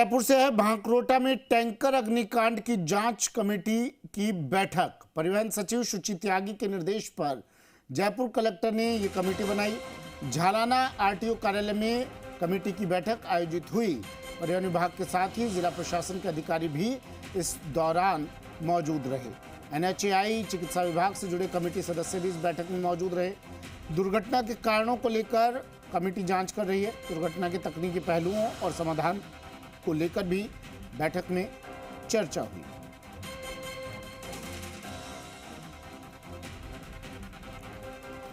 जयपुर से है भांकरोटा में टैंकर अग्निकांड की जांच कमेटी की बैठक। परिवहन सचिव सुचि त्यागी के निर्देश पर जयपुर कलेक्टर ने ये कमेटी बनाई। झालाना आरटीओ कार्यालय में कमेटी की बैठक आयोजित हुई। परिवहन विभाग के साथ ही जिला प्रशासन के अधिकारी भी इस दौरान मौजूद रहे। एनएचएआई चिकित्सा विभाग से जुड़े कमेटी सदस्य भी इस बैठक में मौजूद रहे। दुर्घटना के कारणों को लेकर कमेटी जांच कर रही है। दुर्घटना के तकनीकी पहलुओं और समाधान को लेकर भी बैठक में चर्चा हुई।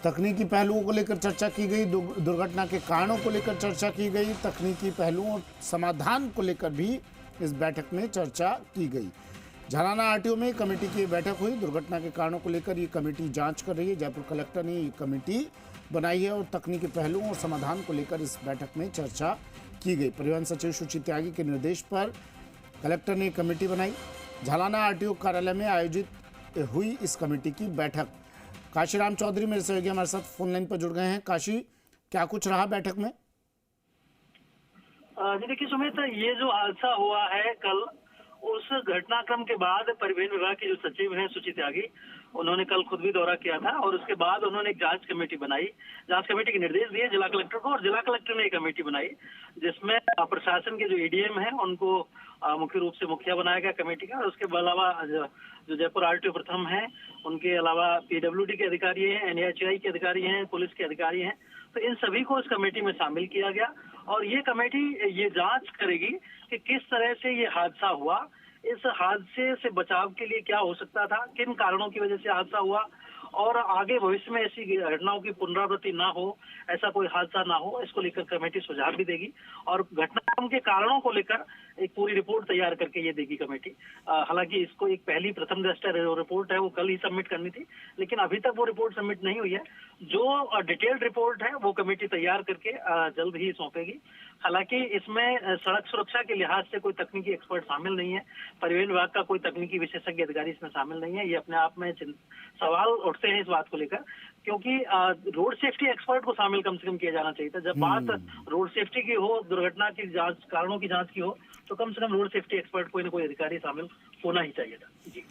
तकनीकी पहलुओं को लेकर चर्चा की गई, दुर्घटना के कारणों को लेकर चर्चा की गई, तकनीकी पहलुओं और समाधान को लेकर भी इस बैठक में चर्चा की गई। झालाना आरटीओ में कमेटी की बैठक हुई। दुर्घटना के कारणों को लेकर ये कमेटी जांच कर रही है। जयपुर कलेक्टर ने ये कमेटी बनाई है और तकनीकी पहलुओं और समाधान को लेकर इस बैठक में चर्चा की गई। परिवहन सचिव सुचि त्यागी के निर्देश पर कलेक्टर ने कमेटी बनाई। झालाना आरटीओ कार्यालय में आयोजित हुई इस कमेटी की बैठक। काशीराम चौधरी मेरे सहयोगी हमारे साथ फोन लाइन पर जुड़ गए हैं। काशी, क्या कुछ रहा बैठक में? जी देखिए सुमित, ये जो हादसा हुआ है कल, उस घटनाक्रम के बाद परिवहन विभाग के जो सचिव हैं सुचि त्यागी, उन्होंने कल खुद भी दौरा किया था और उसके बाद उन्होंने एक जांच कमेटी बनाई। जांच कमेटी के निर्देश दिए जिला कलेक्टर को और जिला कलेक्टर ने एक कमेटी बनाई जिसमें प्रशासन के जो एडीएम हैं उनको मुख्य रूप से मुखिया बनाया गया कमेटी का। और उसके अलावा जो जयपुर आरटीओ प्रथम है, उनके अलावा पीडब्ल्यूडी के अधिकारी हैं, एनएचएआई के अधिकारी हैं, पुलिस के अधिकारी हैं, तो इन सभी को इस कमेटी में शामिल किया गया। और ये कमेटी ये जांच करेगी कि किस तरह से ये हादसा हुआ, इस हादसे से बचाव के लिए क्या हो सकता था, किन कारणों की वजह से हादसा हुआ और आगे भविष्य में ऐसी घटनाओं की पुनरावृत्ति ना हो, ऐसा कोई हादसा ना हो, इसको लेकर कमेटी सुझाव भी देगी। और घटनाक्रम के कारणों को लेकर एक पूरी रिपोर्ट तैयार करके ये देगी कमेटी। हालांकि इसको एक पहली प्रथम दृष्टया रिपोर्ट है वो कल ही सबमिट करनी थी, लेकिन अभी तक वो रिपोर्ट सबमिट नहीं हुई है। जो डिटेल्ड रिपोर्ट है वो कमेटी तैयार करके जल्द ही सौंपेगी। हालांकि इसमें सड़क सुरक्षा के लिहाज से कोई तकनीकी एक्सपर्ट शामिल नहीं है, परिवहन विभाग का कोई तकनीकी विशेषज्ञ अधिकारी इसमें शामिल नहीं है। ये अपने आप में सवाल उठते हैं इस बात को लेकर, क्योंकि रोड सेफ्टी एक्सपर्ट को शामिल कम से कम किया जाना चाहिए था। जब बात रोड सेफ्टी की हो, दुर्घटना की जांच, कारणों की जांच की हो, तो कम से कम रोड सेफ्टी एक्सपर्ट कोई ना कोई अधिकारी शामिल होना ही चाहिए था। जी।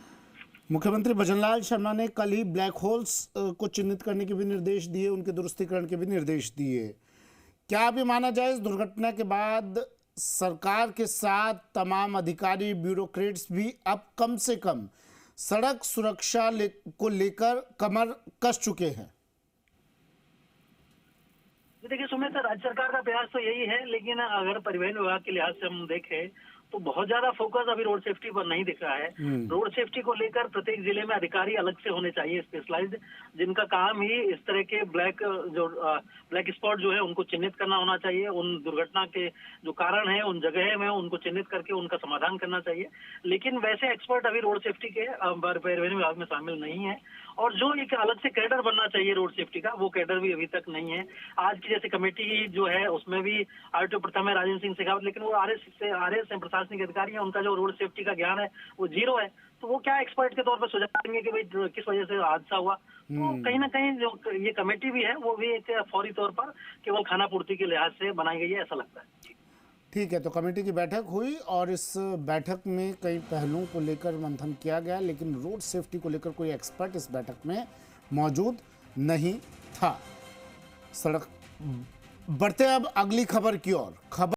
मुख्यमंत्री भजनलाल शर्मा ने कल ही ब्लैक होल्स को चिन्हित करने के भी निर्देश दिए, उनके दुरुस्तीकरण के भी निर्देश दिए। क्या भी माना जाए इस दुर्घटना के बाद सरकार के साथ तमाम अधिकारी, ब्यूरोक्रेट्स भी अब कम से कम सड़क सुरक्षा को लेकर कमर कस चुके हैं? देखिए सुमित, राज्य सरकार का प्रयास तो यही है, लेकिन अगर परिवहन विभाग के लिहाज से हम देखें तो बहुत ज्यादा फोकस अभी रोड सेफ्टी पर नहीं दिख रहा है। रोड सेफ्टी को लेकर प्रत्येक जिले में अधिकारी अलग से होने चाहिए, स्पेशलाइज्ड, जिनका काम ही इस तरह के ब्लैक स्पॉट जो है उनको चिन्हित करना होना चाहिए। उन दुर्घटना के जो कारण है उन जगह में उनको चिन्हित करके उनका समाधान करना चाहिए। लेकिन वैसे एक्सपर्ट अभी रोड सेफ्टी के परिवहन विभाग में शामिल नहीं है। और जो एक अलग से कैडर बनना चाहिए रोड सेफ्टी का, वो कैडर भी अभी तक नहीं है। आज की जैसे कमेटी जो है उसमें भी आरटीओ प्रथम है राजेंद्र सिंह शेखावत, लेकिन वो आरएस प्रशासनिक अधिकारी है, उनका जो रोड सेफ्टी का ज्ञान है वो जीरो है। तो वो क्या एक्सपर्ट के तौर पर सुझाव देंगे कि भाई किस वजह से हादसा हुआ। तो कहीं ना कहीं जो ये कमेटी भी है वो भी एक फौरी तौर पर केवल खाना पूर्ति के लिहाज से बनाई गई है, ऐसा लगता है। ठीक है, तो कमेटी की बैठक हुई और इस बैठक में कई पहलुओं को लेकर मंथन किया गया, लेकिन रोड सेफ्टी को लेकर कोई एक्सपर्ट इस बैठक में मौजूद नहीं था। सड़क बढ़ते अब अगली खबर की ओर। खबर